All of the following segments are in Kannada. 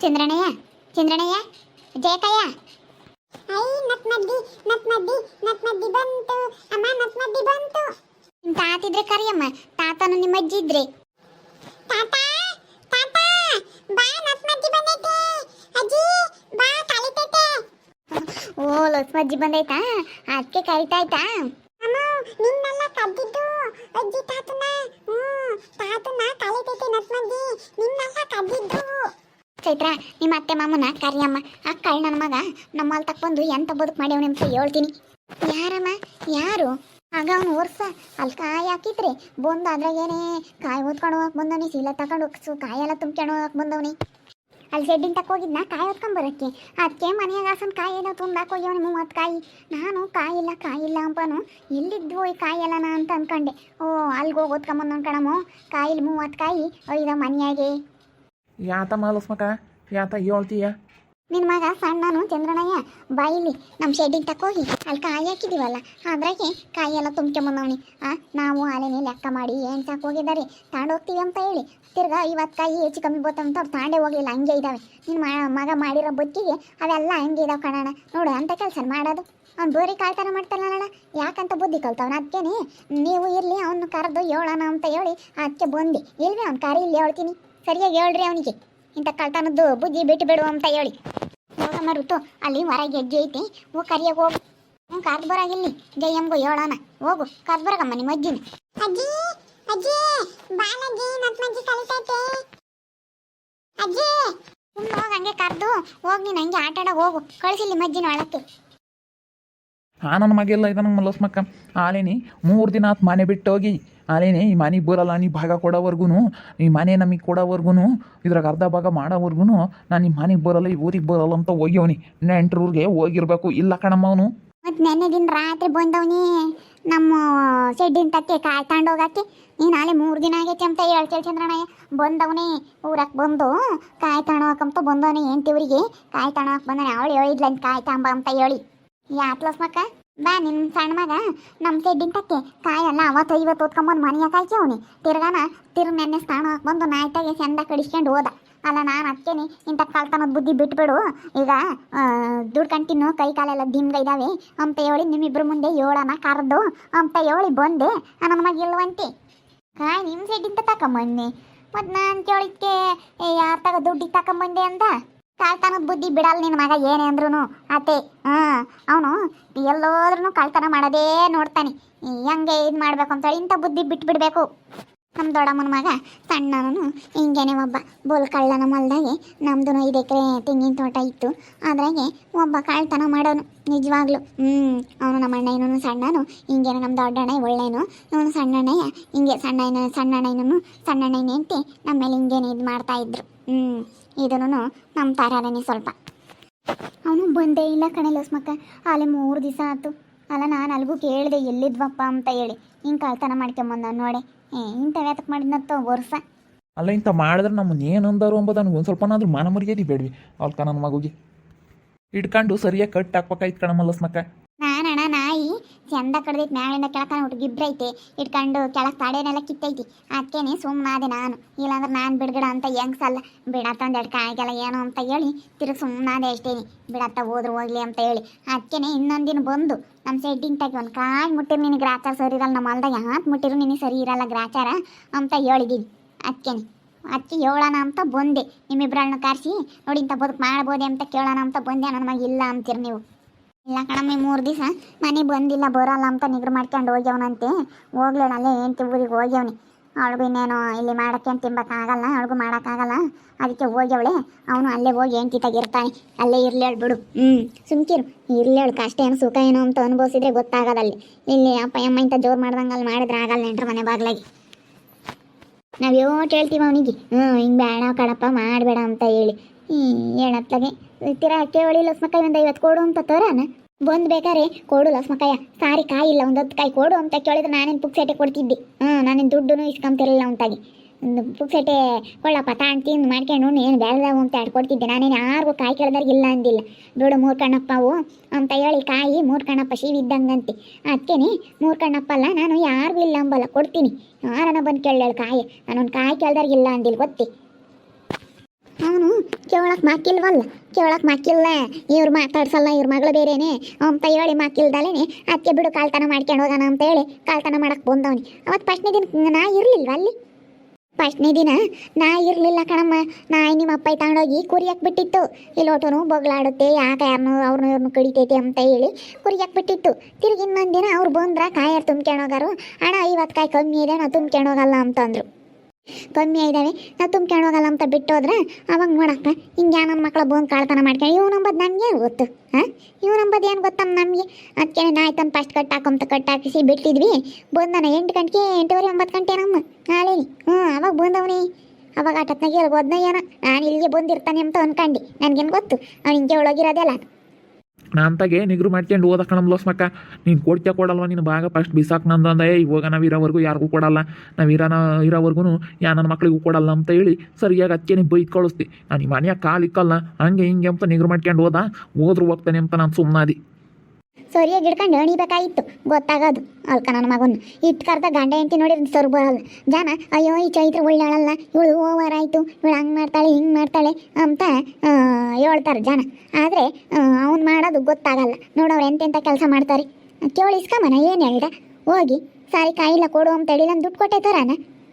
ಚಂದ್ರಣ್ಣಯ್ಯ ಚಂದ್ರಣ್ಣಯ್ಯ ಜಯಕಯ್ಯ ಐ ನತ್ ಮದ್ದಿ ಬಂತು ಅಮ್ಮ ನತ್ ಮದ್ದಿ ಬಂತು. ನಿಮ್ಮ ತಾತ ಇದ್ರೆ ಕರಿಯಮ್ಮ, ತಾತನು ನಿಮ್ಮ ಅಜ್ಜಿ ಇದ್ರೆ. ತಾತ ತಾತ ಬಾ ನತ್ ಮದ್ದಿ ಬಂದೈತೆ. ಅಜ್ಜಿ ಬಾ ಕಲಿತೈತೆ. ಓ ಲಕ್ಷ್ಮಜ್ಜಿ ಬಂದೈತಾ, ಅದಕ್ಕೆ ಕರಿತಾ ಆಯ್ತಾ? ಅಮ್ಮ ನಿನ್ನೆಲ್ಲ ಕದ್ದಿದ್ದು ಅಜ್ಜಿ ತಾತನ. ತಾತನ ಕಲಿತೈತೆ ನತ್ ಮದ್ದಿ, ನಿನ್ನೆಲ್ಲ ಕದ್ದಿದ್ದು. ಚೈತ್ರ ನಿಮ್ಮ ಅತ್ತೆ ಮಾಮನ ಕರಿಯಮ್ಮ. ಆ ಕಳ್ ನನ್ನ ಮಗ ನಮ್ಮಲ್ಲಿ ತಕ್ಕೊಂದು ಎಂತ ಬದುಕು ಮಾಡ್ಯವನಿ ಅಂತ ಹೇಳ್ತೀನಿ. ಯಾರಮ್ಮ ಯಾರು? ಆಗ ಅವನು ವರ್ಷ ಅಲ್ಲಿ ಕಾಯಿ ಹಾಕಿದ್ರೆ ಬಂದು ಅದ್ರಾಗೇನೆ ಕಾಯಿ ಓದ್ಕೊಂಡು ಹೋಗಕ್ಕೆ ಬಂದವನಿ, ಸೀಲ ತಗೊಂಡು ಹೋಗ್ಸು ಕಾಯೆಲ್ಲ ತುಂಬ್ಕೊಂಡು ಹೋಗಕ್ಕೆ ಬಂದವನಿ. ಅಲ್ಲಿ ಶೆಡ್ಡಿನ ತಕ್ಕ ಹೋಗಿದ್ನ ಕಾಯಿ ಹೊತ್ಕೊಂಬರಕ್ಕೆ. ಅದಕ್ಕೆ ಮನೆಯಾಗ ಹಾಸನ ಕಾಯಿ ಏನೋ ತುಂಬ್ದಾಕ ಹೋಗ್ಯವನಿ 30 ಕಾಯಿ. ನಾನು ಕಾಯಿಲ್ಲ ಅಂಪನು ಎಲ್ಲಿದ್ದು ಈ ಕಾಯಿ ಎಲ್ಲನ ಅಂತ ಅನ್ಕೊಂಡೆ. ಓ ಅಲ್ಲಿಗೆ ಹೋಗಿ ಓದ್ಕೊಂಬಂದು ಅನ್ಕಣಮು ಕಾಯಿಲಿ 30 ಕಾಯಿ ಒಯ್ದ ಮನೆಯಾಗೆ. ಯಾತ ಮಾಲಸ್ಮಕ ಯಾತ ಹೇಳ್ತೀಯ? ನಿನ್ನ ಮಗ ಸಣ್ಣನು ಚಂದ್ರಣ್ಣಯ್ಯ ಬಾಯಿಲಿ ನಮ್ಮ ಶೆಡ್ಡಿಗೆ ತಕ್ಕೋಗಿ ಅಲ್ಲಿ ಕಾಯಿ ಹಾಕಿದ್ದೀವಲ್ಲ ಅದ್ರಾಗೆ ಕಾಯಿ ಎಲ್ಲ ತುಂಬ್ಕೊಂಬಂದವನಿ. ನಾವು ಅಲೆನೇ ಲೆಕ್ಕ ಮಾಡಿ ಏನು ಸಾಕು ಹೋಗಿದ್ದಾರೆ ತಾಂಡೋಗ್ತೀವಿ ಅಂತ ಹೇಳಿ ತಿರ್ಗಾ 50 ಕಾಯಿ ಹೆಚ್ಚು ಕಮ್ಮಿ ಬೋತಂತ ಅವ್ರು ತಾಂಡೇ ಹೋಗಲಿಲ್ಲ, ಹಂಗೆ ಇದ್ದಾವೆ. ನಿನ್ನ ಮಗ ಮಾಡಿರೋ ಬದುಕಿಗೆ ಅವೆಲ್ಲ ಹಂಗೆ ಇದಾವೆ ಕಣಣ್ಣ. ನೋಡು ಅಂತ ಕೆಲಸ ಮಾಡೋದು. ಅವ್ನು ಬೋರಿ ಕಾಳ್ತನ ಮಾಡ್ತಾನಣ್ಣ, ಯಾಕಂತ ಬುದ್ಧಿ ಕಲ್ತವನ. ಅದಕ್ಕೇನೆ ನೀವು ಇರಲಿ ಅವನು ಕರೆದು ಹೇಳೋಣ ಅಂತ ಹೇಳಿ ಅದಕ್ಕೆ ಬಂದು ಇಲ್ವೇ ಅವ್ನು ಕರಿ ಇಲ್ಲಿ ಹೇಳ್ತೀನಿ. ಸರಿಯಾಗಿ ಹೇಳ್ರಿ ಅವನಿಗೆ ಇಂಥ ಕಳ್ತನದ್ದು ಬುದ್ಧಿ ಬಿಟ್ಟು ಬಿಡು ಅಂತ ಹೇಳಿ. ಹೋಗಮ್ಮ ಋತು, ಅಲ್ಲಿ ಹೊರಗೆ ಹೆಜ್ಜೆ ಐತಿ, ಹೋಗಿ ಕರಿಯಾಗ ಹೋಗು. ಕರ್ದು ಬರಾಗಿಲ್ಲಿ ಜಯಮ್ಮಗೂ ಹೇಳೋಣ. ಹೋಗು ಕರ್ದು ಬರಾಗಮ್ಮ ನಿಮ್ಮ ಅಜ್ಜಿನ. ಅಜ್ಜಿ ಅಜ್ಜಿ ಬಾಲಜ್ಜಿ ನತ್ ಮಜ್ಜಿ ಕಲಿತೈತೆ. ಅಜ್ಜಿ ಸುಮ್ಮನೆ ಹೋಗಿ ಹಂಗೆ ಕರೆದು ಹೋಗಿ ನೀನು ಹಂಗೆ ಆಟ ಆಡೋ ಹೋಗು. ಕಳಿಸಿಲ್ಲಿ ಮಜ್ಜಿನ ಒಳಕ್ಕೆ. ನನ್ನ ಮಗೆಲ್ಲ ಇದ ನಂಗೆ ಮಲಸ್ಮಕ್ಕ ಆಲೇನಿ 3 ದಿನ ಆತು ಮನೆ ಬಿಟ್ಟು ಹೋಗಿ. ಆಲೇನೆ ಈ ಮನೆಗೆ ಬರಲ್ಲ, ನೀ ಭಾಗ ಕೊಡೋವರ್ಗು, ಈ ಮನೆ ನಮಗೆ ಕೊಡೋವರ್ಗು, ಇದ್ರಾಗ ಅರ್ಧ ಭಾಗ ಮಾಡೋವರ್ಗು ನಾನು ಈ ಮನೆಗೆ ಬರಲ್ಲ, ಈ ಊರಿಗೆ ಬರಲ್ಲ ಅಂತ ಹೋಗ್ಯವನಿ. ನೆಂಟ್ರೂರಿಗೆ ಹೋಗಿರ್ಬೇಕು. ಇಲ್ಲ ಕಣಮ್ಮ ಅವನು ಮತ್ತು ನೆನ್ನೆ ದಿನ ರಾತ್ರಿ ಬಂದವನಿ ನಮ್ಮ ಶೆಡ್ಡಿನ ತಕ್ಕೆ ಕಾಯಿ ತಗೊಂಡೋಗಕ್ಕೆ. ನೀನು ನಾಳೆ 3 ದಿನ ಆಗೈತೆ ಅಂತ ಹೇಳ್ತೇಳಿ ಚಂದ್ರಣ್ಣಯ್ಯ. ಬಂದವನೇ ಊರಕ್ಕೆ ಬಂದು ಕಾಯಿ ತಗೊಳಕಂತ ಬಂದವನೇ ಹೆಂಡ್ತಿವ್ರಿಗೆ ಕಾಯಿ ತಗೊಳಕ್ಕೆ ಬಂದವನೇ. ಅವಳು ಹೇಳಿದ್ಲ ಅಂತ ಕಾಯಿ ತಗೊಂಬ ಅಂತ ಹೇಳಿ. ಯಾತ್ಲಸ್ ಮಕ್ಕ ಬಾ ನಿನ್ನ ಸಣ್ಣ ಮಗ ನಮ್ಮ ಶೆಡ್ಡಿನ ತಕ್ಕೆ ಕಾಯೆಲ್ಲ 50 ಓದ್ಕೊಂಬಂದು ಮನೆಯ ಕಾಯ್ಕವನಿ. ನೆನ್ನೆ ಸ್ನಾನ ಹಾಕಿ ಬಂದು ನಾಯ್ತಾಗೆ ಚಂದ ಕಡಿಸ್ಕೊಂಡು ಹೋದ. ಅಲ್ಲ ನಾನು ಅದಕ್ಕೇನೆ ಇಂಥ ಕಳ್ತನದ ಬುದ್ಧಿ ಬಿಟ್ಬಿಡು, ಈಗ ದುಡ್ಕಂಟಿನ್ನು ಕೈ ಕಾಲೆಲ್ಲ ದಿಂಗೈದಾವೆ ಅಂತ ಹೇಳಿ ನಿಮ್ಮಿಬ್ಬರು ಮುಂದೆ ಹೇಳೋಣ ಕರೆದು ಅಂತ ಹೇಳಿ ಬಂದೆ. ನನ್ನ ಮಗ ಇಲ್ವಂತೆ ಕಾಯಿ ನಿಮ್ಮ ಶೆಡ್ಡಿಂದ ತಗೊಂಬಂದೆ. ಮತ್ತು ನಾನು ಕೇಳಿದ್ಕೆ ಯಾರು ತಗೋ ದುಡ್ಡಿಗೆ ತಗೊಂಬಂದೆ ಅಂತ. ಕಳ್ತನದ ಬುದ್ಧಿ ಬಿಡಲ್ಲ ನಿನ್ನ ಮಗ ಏನೇ ಅಂದ್ರೂ ಅತ್ತೆ. ಅವನು ಎಲ್ಲೋದ್ರೂ ಕಳ್ತನ ಮಾಡೋದೇ ನೋಡ್ತಾನೆ. ಹೆಂಗೆ ಇದು ಮಾಡ್ಬೇಕು ಅಂತೇಳಿ ಇಂಥ ಬುದ್ಧಿ ಬಿಟ್ಬಿಡ್ಬೇಕು. ನಮ್ಮ ದೊಡ್ಡಮ್ಮನ ಮಗ ಸಣ್ಣನು ಹಿಂಗೇನೆ ಒಬ್ಬ ಬೋಲ್ ಕಳ್ಳನ ಮಲ್ದಾಗೆ. ನಮ್ಮದು 5 ಎಕರೆ ತೆಂಗಿನ ತೋಟ ಇತ್ತು, ಅದ್ರಾಗೆ ಒಬ್ಬ ಕಳ್ತನ ಮಾಡೋನು ನಿಜವಾಗ್ಲು. ಅವನು ನಮ್ಮ ಅಣ್ಣ ಸಣ್ಣನು ಹಿಂಗೇನೆ. ನಮ್ಮ ದೊಡ್ಡಣ್ಣ ಒಳ್ಳೆಯನು, ಇವನು ಸಣ್ಣಣ್ಣಯ್ಯ ಹಿಂಗೆ ಸಣ್ಣಣ್ಣ ಹೆಂಡ್ತಿ ನಮ್ಮ ಮೇಲೆ ಹಿಂಗೇನೆ ಇದು ಮಾಡ್ತಾಯಿದ್ರು. ಇದನ್ನು ನಮ್ಮ ತಾರನೇ ಸ್ವಲ್ಪ. ಅವನು ಬಂದೇ ಇಲ್ಲ ಕಣೆ ಲಸ್ಮಕ್ಕ. ಅಲ್ಲಿ 3 ದಿವಸ ಆಯ್ತು. ಅಲ್ಲ ನಾನು ಅಲ್ಗೂ ಕೇಳಿದೆ ಎಲ್ಲಿದ್ವಪ್ಪ ಅಂತ ಹೇಳಿ. ಹಿಂಗೆ ಕಳ್ತನ ಮಾಡ್ಕೊಂಬಂದ ನೋಡೆ. ಇಂಥ ವ್ಯಾತಕ್ಕೆ ಮಾಡಿದ್ನತ್ತ ವರ್ಷ. ಅಲ್ಲ ಇಂಥ ಮಾಡಿದ್ರೆ ನಮ್ಮನ್ನು ಏನು ಅಂದರು ಅಂಬೋದು ನನಗೆ ಒಂದು ಸ್ವಲ್ಪನಾದ್ರೂ ಮಾನ ಮರ್ಯಾದೆ ಬೇಡ್ವಿ. ಅವ್ಕ ನನ್ನ ಮಗುಗೆ ಇಟ್ಕೊಂಡು ಸರಿಯಾಗಿ ಕಟ್ ಹಾಕ್ಬೇಕಾಯ್ತು ಕಣ ಮಲಸ್ಮಕ್ಕ. ನಾನಣ್ಣ ನಾಯಿ ಚಂದ ಕಡ್ದೈತಿ, ಮ್ಯಾಳಿಂದ ಕೆಳಕನ ಒಟ್ಟು ಗಿಬ್ರೈತೆ ಇಟ್ಕೊಂಡು ಕೆಳಗೆ ತಾಡೇನೆಲ್ಲ ಕಿತ್ತೈತಿ. ಅದಕ್ಕೇನೆ ಸುಮ್ಮನಾದೆ ನಾನು. ಇಲ್ಲಾಂದ್ರೆ ನಾನು ಬಿಡ್ಗಿಡ ಅಂತ ಹೆಂಗ್ಸಲ್ಲ, ಬಿಡತ್ತ ಒಂದೆರಡು ಕಾಯಿಗೆಲ್ಲ ಏನೋ ಅಂತ ಹೇಳಿ ತಿರುಗಿ ಸುಮ್ಮನಾದೆ ಅಷ್ಟೇನಿ. ಬಿಡತ್ತ ಹೋದ್ರು ಹೋಗ್ಲಿ ಅಂತ ಹೇಳಿ. ಅದಕ್ಕೇನೆ ಇನ್ನೊಂದಿನ ಬಂದು ನಮ್ಮ ಶೆಡ್ಡಿನ ತಗಿ ಒಂದು ಕಾಯಿ ಮುಟ್ಟಿರು ನಿನಗೆ ಗ್ರಾಚಾರ ಸರಿ ಇರಲ್ಲ, ನಮ್ಮ ಹೊಲ್ದಾಗ ಯಾಕೆ ಮುಟ್ಟಿರು ನಿನಗೆ ಸರಿ ಇರಲ್ಲ ಗ್ರಾಚಾರ ಅಂತ ಹೇಳಿದ್ದೀನಿ. ಅದಕ್ಕೇನೆ ಅದಕ್ಕೆ ಹೇಳೋಣ ಅಂತ ಬಂದೆ. ನಿಮ್ಮಿಬ್ಬರನ್ನ ಕರೆಸಿ ನೋಡಿ ಇಂಥ ಬದುಕು ಮಾಡ್ಬೋದೆ ಅಂತ ಕೇಳೋಣ ಅಂತ ಬಂದೆ. ನನ್ನ ಮಗ ಇಲ್ಲ ಅಂತೀರಿ ನೀವು. ಇಲ್ಲ ಕಣಮ್ಮಿ 3 ದಿವಸ ಮನೆ ಬಂದಿಲ್ಲ ಬರೋಲ್ಲ ಅಂತ ನಿಗ್ರು ಮಾಡ್ಕೊಂಡು ಹೋಗ್ಯವನಂತೆ. ಹೋಗ್ಲಿಲ್ಲ, ಅಲ್ಲೇ ಹೆಂಡ್ತಿ ಊರಿಗೆ ಹೋಗ್ಯವನಿ. ಅವಳಿಗೂ ಇನ್ನೇನು ಇಲ್ಲಿ ಮಾಡೋಕ್ಕೆ ಅಂತ ತಿನ್ಬೇಕಾಗಲ್ಲ, ಅವಳಿಗೂ ಮಾಡೋಕ್ಕಾಗಲ್ಲ, ಅದಕ್ಕೆ ಹೋಗ್ಯವಳೆ. ಅವನು ಅಲ್ಲೇ ಹೋಗಿ ಹೆಂಡ್ತಿ ತಗಿರ್ತಾನೆ. ಅಲ್ಲೇ ಇರ್ಲೇಳು ಬಿಡು. ಸುಮ್ಕಿರು ಇರ್ಲೇಳು. ಕಷ್ಟ ಏನು ಸುಖ ಏನು ಅಂತ ಅನುಭವಿಸಿದ್ರೆ ಗೊತ್ತಾಗೋದಲ್ಲಿ. ಇಲ್ಲಿ ಅಪ್ಪ ಅಮ್ಮ ಇಂಥ ಜೋರು ಮಾಡ್ದಂಗೆ ಅಲ್ಲಿ ಮಾಡಿದ್ರೆ ಆಗಲ್ಲ ನೆಂಟ್ರ ಮನೆ ಬಾಗ್ಲಾಗಿ. ನಾವು ಯೋಟ್ ಹೇಳ್ತೀವಿ ಅವನಿಗೆ ಹಿಂಗೆ ಬೇಡ ಕಡಪ್ಪ ಮಾಡಬೇಡ ಅಂತ ಹೇಳಿ. ಹೇಳತ್ಲಾಗೆ ತಿರಾ ಕೇಳಿ ಲಸ್ಮಕಾಯಿ ಒಂದು 50 ಕೊಡು ಅಂತ ತರಾನ ಬಂದು ಬೇಕಾರೆ ಕೊಡು ಲಸ್ಮಕಾಯ. ಸಾರಿ ಕಾಯಿ ಇಲ್ಲ, ಒಂದು 10 ಕಾಯಿ ಕೊಡು ಅಂತ ಕೇಳಿದ್ರೆ ನಾನೇನು ಪುಕ್ಸೆಟೆ ಕೊಡ್ತಿದ್ದೆ. ನಾನೇನು ದುಡ್ಡು ಇಸ್ಕೊಂತಿರಲಿಲ್ಲ ಅವನಿಗೆ. ಪುಕ್ಸೆಟೆ ಕೊಳ್ಳಪ್ಪ ತಾಣ್ ತಿಂದು ಮಾಡ್ಕೊಂಡು ಏನು ಬೇಡದಾವು ಅಂತ ಕೊಡ್ತಿದ್ದೆ. ನಾನೇನು ಯಾರಿಗೂ ಕಾಯಿ ಕೇಳಿದಾರೆ ಇಲ್ಲ ಅಂದಿಲ್ಲ. ಬಿಡು 3 ಕಣ್ಣಪ್ಪವು ಅಂತ ಹೇಳಿ ಕಾಯಿ 3 ಕಣ್ಣಪ್ಪ ಶಿವಿದ್ದಂಗಂತೆ. ಅದಕ್ಕೇನೆ 3 ಕಣ್ಣಪ್ಪ ಅಲ್ಲ, ನಾನು ಯಾರಿಗೂ ಇಲ್ಲ ಅಂಬಲ್ಲ, ಕೊಡ್ತೀನಿ. ಯಾರನ್ನ ಬಂದು ಕೇಳೇಳು ಕಾಯಿ. ನಾನೊಂದು ಕಾಯಿ ಕೇಳ್ದಾರೆ ಇಲ್ಲ ಅಂದಿಲ್ಲ ಗೊತ್ತಿ. ಅವನು ಕೇಳಕ್ಕೆ ಮಾಕಿಲ್ವಲ್ಲ, ಕೇಳಕ್ಕೆ ಮಾಕಿಲ್ಲ, ಇವ್ರು ಮಾತಾಡ್ಸಲ್ಲ, ಇವ್ರ ಮಗಳು ಬೇರೆನೆ ಅಂತ ಹೇಳಿ ಮಾಕಿಲ್ದಲೇನೆ ಅದಕ್ಕೆ ಬಿಡು ಕಾಳ್ತನ ಮಾಡ್ಕೊಂಡು ಹೋಗೋಣ ಅಂತ ಹೇಳಿ ಕಾಳ್ತನ ಮಾಡಕ್ಕೆ ಬಂದವನಿ. ಅವತ್ತು ಫಸ್ಟ್ನೇ ದಿನ ನಾ ಇರಲಿಲ್ವ ಅಲ್ಲಿ? ಫಸ್ಟ್ನೇ ದಿನ ನಾ ಇರಲಿಲ್ಲ ಕಣಮ್ಮ. ನಾಯಿ ನಿಮ್ಮ ಅಪ್ಪ ತಗೊಂಡೋಗಿ ಕುರಿಯಕ್ಕೆ ಬಿಟ್ಟಿತ್ತು. ಇಲ್ಲೋಟನು ಬೊಗ್ಲಾಡುತ್ತೆ, ಯಾಕೆ ಯಾರನ್ನು ಅವ್ರನ್ನ ಇವ್ರನ್ನ ಕಡಿತೈತೆ ಅಂತ ಹೇಳಿ ಕುರಿಯಕ್ಕೆ ಬಿಟ್ಟಿತ್ತು. ತಿರುಗಿ ಇನ್ನೊಂದು ದಿನ ಅವ್ರು ಬಂದ್ರೆ ಕಾಯರ್ ತುಂಬ್ಕೊಂಡೋಗಾರು, ಅಣ್ಣ 50 ಕಾಯಿ ಕಮ್ಮಿ ಇದೆ, ನಾವು ತುಂಬ್ಕೊಂಡೋಗಲ್ಲ ಅಂತಂದರು. ಕಮ್ಮಿ ಇದ್ದಾವೆ, ನಾವು ತುಂಬ್ಕೊಂಡೋಗಲ್ಲ ಅಂತ ಬಿಟ್ಟೋದ್ರೆ ಅವಾಗ ನೋಡಕ್ಕ ಹಿಂಗೆ ನನ್ನ ಮಕ್ಕಳು ಬಂದು ಕಾಳ್ತನ ಮಾಡ್ಕೊಂಡು ಇವು ನಂಬದು ನಮ್ಗೆ ಏನು ಗೊತ್ತು? ಇವು ನಂಬದು ಏನು ಗೊತ್ತಮ್ಮ ನಮಗೆ? ಅದಕ್ಕೆ ನಾಯಿ ತಂದು ಫಸ್ಟ್ ಕಟ್ಟಾಕಿಸಿ ಬಿಟ್ಟಿದ್ವಿ. ಬಂದನ 8 ಗಂಟೆಗೆ 8:30 9 ಗಂಟೆ ನಮ್ಮ ನಾಳೆನಿ. ಅವಾಗ ಬಂದವನಿ. ಅವಾಗ ಆಟತ್ನಾಗ ಹೇಳ್ಬೋದ್ನ ಏನೋ ನಾನು ಇಲ್ಲಿಗೆ ಬಂದಿರ್ತಾನೆ ಅಂತ ಅನ್ಕಂಡು, ನನಗೇನು ಗೊತ್ತು ಅವ್ನು ಹಿಂಗೆ ಒಳಗಿರೋದೆಲ್ಲ. ನಾಂತಾಗೆ ನಿಗ್ರು ಮಾಡ್ಕೊಂಡು ಓದ ಕಣಮ್ಲೋಸ್ ಮಕ್ಕ. ನೀನು ಕೊಡ್ತೀಯ ಕೊಡಲ್ವ ನೀನು ಭಾಗ ಫಸ್ಟ್ ಬಿಸಾಕ್ ನಂದು ಇವಾಗ ನಾವು ಇರೋವರೆಗೂ ಯಾರಿಗೂ ಕೊಡಲ್ಲ, ನಾವು ಇರೋವರೆಗೂ ನನ್ನ ಮಕ್ಳಿಗೂ ಕೊಡಲ್ಲ ಅಂತ ಹೇಳಿ ಸರಿಯಾಗಿ ಅದಕ್ಕೆ ನೀವು ಬೈದು ಕಳಿಸ್ತಿ. ನಾನು ಈ ಮನೆಯಾಗ ಕಾಲಿಕ್ಕಲ್ಲ ಹಂಗೆ ಹಿಂಗೆ ಅಂತ ನಿಗ್ರು ಮಾಡ್ಕೊಂಡು ಹೋದ್ರು ಹೋಗ್ತಾನೆ ಅಂತ ನಾನು ಸುಮ್ಮನಾದಿ. ಸರಿಯಾಗಿ ಹಿಡ್ಕೊಂಡು ಎಣಿಬೇಕಾಗಿತ್ತು, ಗೊತ್ತಾಗೋದು ಅಲ್ಕ ನನ್ನ ಮಗನ. ಇಟ್ಟು ಕರ್ದ ಗಂಡ ಹೆಂಡತಿ ನೋಡಿದ್ರೆ ಸೊರು ಬರಲ್ಲ ಜನ. ಅಯ್ಯೋ ಈ ಚೈತ್ರ ಒಳ್ಳಾಳಲ್ಲ, ಇವಳು ಓವರ್ ಆಯಿತು, ಇವಳು ಹಂಗೆ ಮಾಡ್ತಾಳೆ ಹಿಂಗೆ ಮಾಡ್ತಾಳೆ ಅಂತ ಹೇಳ್ತಾರೆ ಜನ. ಆದರೆ ಅವ್ನು ಮಾಡೋದು ಗೊತ್ತಾಗಲ್ಲ. ನೋಡೋರು ಎಂತೆಂಥ ಕೆಲಸ ಮಾಡ್ತಾರೆ. ಕೇಳಿಸ್ಕೊಂಬನ ಏನು ಹೇಳ್ದ ಹೋಗಿ ಸಾರಿ ಕಾಯಿಲ್ಲ ಕೊಡು ಅಂತ ಹೇಳಿ ನಾನು ದುಡ್ಡು ಕೊಟ್ಟೆ ತರಾನ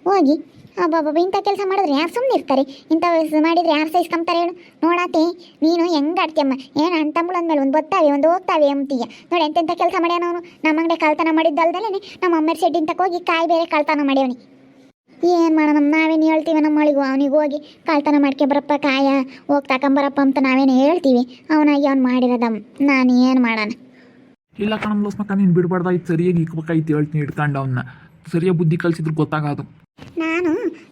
ಹೋಗಿ. ಅಬ್ಬಬ್ಬ ಇಂಥ ಕೆಲಸ ಮಾಡಿದ್ರೆ ಯಾರು ಸುಮ್ಮನೆ ಇರ್ತಾರೆ? ಇಂಥ ಮಾಡಿದರೆ ಯಾರು ಸಹಿಸ್ಕೊಂತಾರೆ ಹೇಳು? ನೋಡಾತೆ ನೀನು ಹೆಂಗೆ ಆಡ್ತೀಯಮ್ಮ, ಏನು ಅಂತಂಬಳು ಅಂದಮೇಲೆ ಒಂದು ಬತ್ತಾವೆ ಒಂದು ಹೋಗ್ತಾವೆ ಅಂತೀಯ. ನೋಡಿ ಎಂತೆಂಥ ಕೆಲಸ ಮಾಡ್ಯಾನವನು. ನಮ್ಮ ಅಂಗಡಿ ಕಳ್ತನ ಮಾಡಿದ್ದಲ್ದಲೇ ನಮ್ಮ ಅಮ್ಮರ ಶೆಡ್ಡಿನ ಹೋಗಿ ಕಾಯಿ ಬೇರೆ ಕಳ್ತನ ಮಾಡ್ಯವನಿ. ಏನು ಮಾಡೋಣ, ನಾವೇನು ಹೇಳ್ತೀವಿ ನಮ್ಮ ಮಳಿಗೂ ಅವನಿಗೆ ಹೋಗಿ ಕಳ್ತನ ಮಾಡ್ಕೆ ಬರಪ್ಪ ಕಾಯ ಹೋಗಿ ತಗೊಂಬರಪ್ಪ ಅಂತ ನಾವೇನು ಹೇಳ್ತೀವಿ. ಅವನಾಗಿ ಅವ್ನು ಮಾಡಿರೋದಮ್ಮ, ನಾನು ಏನು ಮಾಡೋಣ? ಇಲ್ಲ ಕಣಮ್ಲೋಸ್ ಮಕ್ಕ, ನೀನು ಬಿಡಬಾರ್ದಾಯ್ತು, ಸರಿಯಾಗಿ ಇಕ್ಬೇಕಾಯ್ತು ಹೇಳ್ತೀನಿ ಹಿಡ್ಕೊಂಡು ಅವನ್ನ. ಸರಿಯಾಗಿ ಬುದ್ಧಿ ಕಲಿಸಿದ್ರು ಗೊತ್ತಾಗೋದು. ನಾನು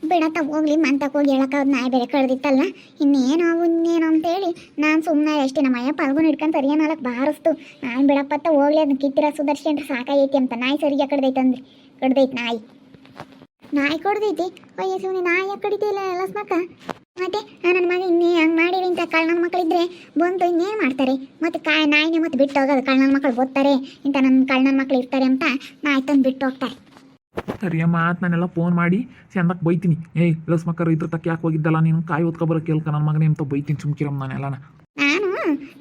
ಬಿಡತ್ತ ಹೋಗ್ಲಿ ಮಂತಕ್ಕೆ ಹೋಗಿ ಹೇಳಕ್ಕೆ ಅವ್ರು ನಾಯಿ ಬೇರೆ ಕಳೆದಿತ್ತಲ್ಲ, ಇನ್ನೇನು ಇನ್ನೇನು ಅಂತೇಳಿ ನಾನು ಸುಮ್ಮನೆ ಅಷ್ಟೇ. ನಮ್ಮ ಅಯ್ಯ ಪಲ್ಗುನ ಹಿಡ್ಕೊಂಡು ಸರಿಯ ನಾಲ್ಕು ಬಾರಿಸ್ತು. ನಾನು ಬಿಡಪ್ಪತ್ತ ಹೋಗ್ಲಿ ಅದನ್ನ ಕಿತ್ತಿರ ಸುಧಾರಿಸ್ಕೊಂಡ್ರೆ ಸಾಕಾಗೈತಿ ಅಂತ. ನಾಯಿ ಸರಿಯಾಗಿ ಕಡ್ದೈತೆ ಅಂದ್ರೆ ಕಡ್ದೈತೆ ನಾಯಿ ಕೊಡ್ದೈತಿ. ಅಯ್ಯ ಸುಮ್ಮನೆ ನಾಯಿ ಕಡಿತಿಲ್ಲ ಎಲ್ಲ ಮಕ್ಕ. ಮತ್ತೆ ನನ್ನ ಮಗ ಇನ್ನೇ ಹಂಗೆ ಮಾಡಿರಿ ಅಂತ ನನ್ನ ಮಕ್ಕಳಿದ್ರೆ ಬಂದು ಇನ್ನೇನು ಮಾಡ್ತಾರೆ? ಮತ್ತು ನಾಯಿನೇ ಮತ್ತೆ ಬಿಟ್ಟು ಹೋಗೋದು. ನನ್ನ ಮಕ್ಕಳು ಗೊತ್ತಾರೆ ಇಂಥ ನನ್ನ ಮಕ್ಕಳು ಇರ್ತಾರೆ ಅಂತ ನಾಯಿ ತಂದು ಬಿಟ್ಟು ಹೋಗ್ತಾರೆ. ಸರಿಯಮ್ಮ ಆತು, ನಾನೆಲ್ಲ ಫೋನ್ ಮಾಡಿ ಚಂದಕ್ಕೆ ಬೈತೀನಿ. ಏಯ್ ಲಸ್ ಮಕ್ಕರು ಇದ್ರ ತಕ್ಕ ಯಾಕೆ ಹೋಗಿದ್ದಲ್ಲ ನೀನು, ಕಾಯಿ ಹೊತ್ಕೊಬರೋ ಕೇಳ್ಕ ನನ್ನ ಮಗನೇ ಅಂತ ಬೈತೀನಿ. ಸುಮ್ಕಿರಮ್ಮ ನಾನೆಲ್ಲನ. ನಾನು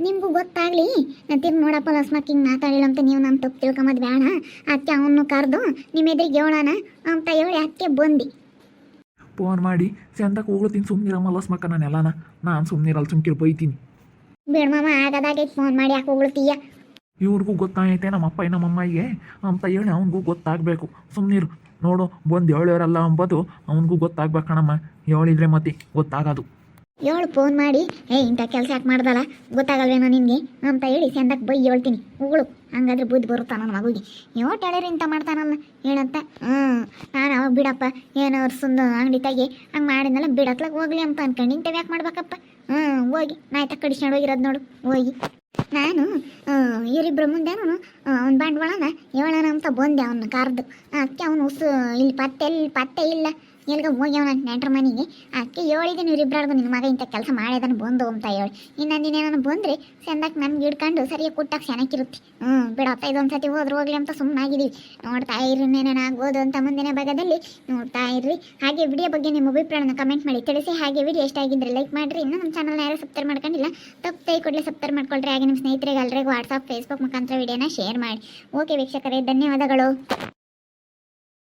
ನಿಮಗೂ ಗೊತ್ತಾಗಲಿ ತಿರ್ಗಿ ನೋಡಪ್ಪ ಲಸ್ಮಕ್ ಹಿಂಗೆ ಮಾತಾಡಿಲ್ಲ ಅಂತ ನೀವು ನಾನು ತಪ್ಪು ತಿಳ್ಕೊಂಬದು ಬೇಡ. ಅದಕ್ಕೆ ಅವನು ಕರೆದು ನಿಮ್ಮ ಎದುರಿಗೆ ಹೇಳೋಣ ಅಂತ ಹೇಳಿ ಅದಕ್ಕೆ ಬಂದು ಫೋನ್ ಮಾಡಿ ಚಂದಕ್ಕೆ ಹೋಗ್ತೀನಿ. ಸುಮ್ಮನಿರಮ್ಮ ಲಸ್ ಮಕ್ಕ ನಾನೆಲ್ಲನ. ನಾನು ಸುಮ್ಮನಿರಲ್ಲ, ಸುಮ್ಕಿರು ಬೈತೀನಿ. ಬೇಡಮ್ಮ ಆಗದಾಗೈತೆ ಫೋನ್ ಮಾಡಿ ಯಾಕೆ ಹೋಗ್ತೀಯ? ಇವ್ರಿಗೂ ಗೊತ್ತಾಗೈತೆ ನಮ್ಮಪ್ಪ ನಮ್ಮಮ್ಮಗೆ ಅಂತ ಹೇಳಿ ಅವನಿಗೂ ಗೊತ್ತಾಗಬೇಕು. ಸುಮ್ಮನಿರು ನೋಡು, ಬಂದು ಹೇಳೋರಲ್ಲ ಅಂಬೋದು ಅವನಿಗೂ ಗೊತ್ತಾಗ್ಬೇಕು ಕಣಮ್ಮ. ಹೇಳಿದ್ರೆ ಮತ್ತೆ ಗೊತ್ತಾಗೋದು. ಹೇಳು ಫೋನ್ ಮಾಡಿ, ಇಂಥ ಕೆಲಸ ಯಾಕೆ ಮಾಡ್ದಲ್ಲ ಗೊತ್ತಾಗಲ್ವೇನೋ ನಿನಗೆ ಅಂತ ಹೇಳಿ ಚಂದಕ್ಕೆ ಬೈ ಹೇಳ್ತೀನಿ. ಉಗುಳು ಹಂಗಾದ್ರೆ ಬುದ್ಧಿ ಬರುತ್ತಾ ನನ್ನ ಮಗುಗೆ. ಟೆಳರಿ ಇಂಥ ಮಾಡ್ತಾನಲ್ಲ ಏನಂತ. ನಾನು ಅವಾಗ ಬಿಡಪ್ಪ ಏನೋ ಸುಂದ ಅಂಗಡಿ ತೆಗಿ ಹಂಗೆ ಮಾಡಿದ್ನಲ್ಲ ಬಿಡತ್ಲಾಗ ಹೋಗ್ಲಿ ಅಂತ ಅನ್ಕೊಂಡು ಇಂಥವು ಯಾಕೆ ಮಾಡ್ಬೇಕಪ್ಪ? ಹೋಗಿ ನಾಯ್ತ ಕಡಿಸ್ಕೊಂಡು ಹೋಗಿರೋದು ನೋಡು ಹೋಗಿ. ನಾನು ಇವರಿಬ್ಬರ ಮುಂದೆನೂ ಅವ್ನ ಬಂಡವಾಳನ ಹೇಳೋಣ ಅಂತ ಬಂದೆ. ಅವನ್ನ ಕರೆದು ಅದಕ್ಕೆ ಅವನು ಇಲ್ಲಿ ಪತ್ತೆ ಇಲ್ಲ ಎಲ್ಗ ಹೋಗಿ ಅವನ ನೆಂಟ್ರ ಮನೆಗೆ. ಅದಕ್ಕೆ ಹೇಳಿದೆ ಇವರಿಬ್ಬರಾರ್ಗು ನಿನ್ನ ಮಗ ಇಂಥ ಕೆಲಸ ಮಾಡಿದನು ಬಂದು ಅಂತ ಹೇಳಿ. ಇನ್ನೊಂದು ದಿನ ನಾನು ಬಂದರೆ ಚಂದಕ್ಕೆ ನಮ್ಗೆ ಹಿಡ್ಕೊಂಡು ಸರಿಯಾಗಿ ಕೊಟ್ಟಾಗ ಚೆನ್ನಾಗಿರುತ್ತೆ. ಬಿಡಪ್ಪ ಇದೊಂದು ಸತಿ ಹೋದ್ರೆ ಹೋಗ್ಲಿ ಅಂತ ಸುಮ್ಮನಾಗಿದ್ದೀವಿ. ನೋಡ್ತಾ ಇರ್ರಿ ಏನೇನಾಗ್ಬೋದು ಅಂತ ಮುಂದಿನ ಭಾಗದಲ್ಲಿ ನೋಡ್ತಾ ಇರ್ರಿ. ಹಾಗೆ ವಿಡಿಯೋ ಬಗ್ಗೆ ನಿಮ್ಮ ಅಭಿಪ್ರಾಯನ ಕಮೆಂಟ್ ಮಾಡಿ ತಿಳಿಸಿ. ಹಾಗೆ ವಿಡಿಯೋ ಇಷ್ಟ ಆಗಿದ್ದರೆ ಲೈಕ್ ಮಾಡಿರಿ. ಇನ್ನೂ ನಮ್ಮ ಚಾನಲ್ನ ಯಾರು ಸಬ್ಸ್ಕ್ರೈಬ್ ಮಾಡ್ಕೊಂಡಿಲ್ಲ ತಪ್ಪು ಕೂಡಲೇ ಸಬ್ಸ್ಕ್ರೈಬ್ ಮಾಡ್ಕೊಳ್ರಿ. ಹಾಗೆ ನಿಮ್ಮ ಸ್ನೇಹಿತರಿಗೆ ಎಲ್ಲರಿಗೂ ವಾಟ್ಸಪ್ ಫೇಸ್ಬುಕ್ ಮುಖಾಂತರ ವಿಡಿಯೋನ ಶೇರ್ ಮಾಡಿ. ಓಕೆ ವೀಕ್ಷಕರೇ, ಧನ್ಯವಾದಗಳು.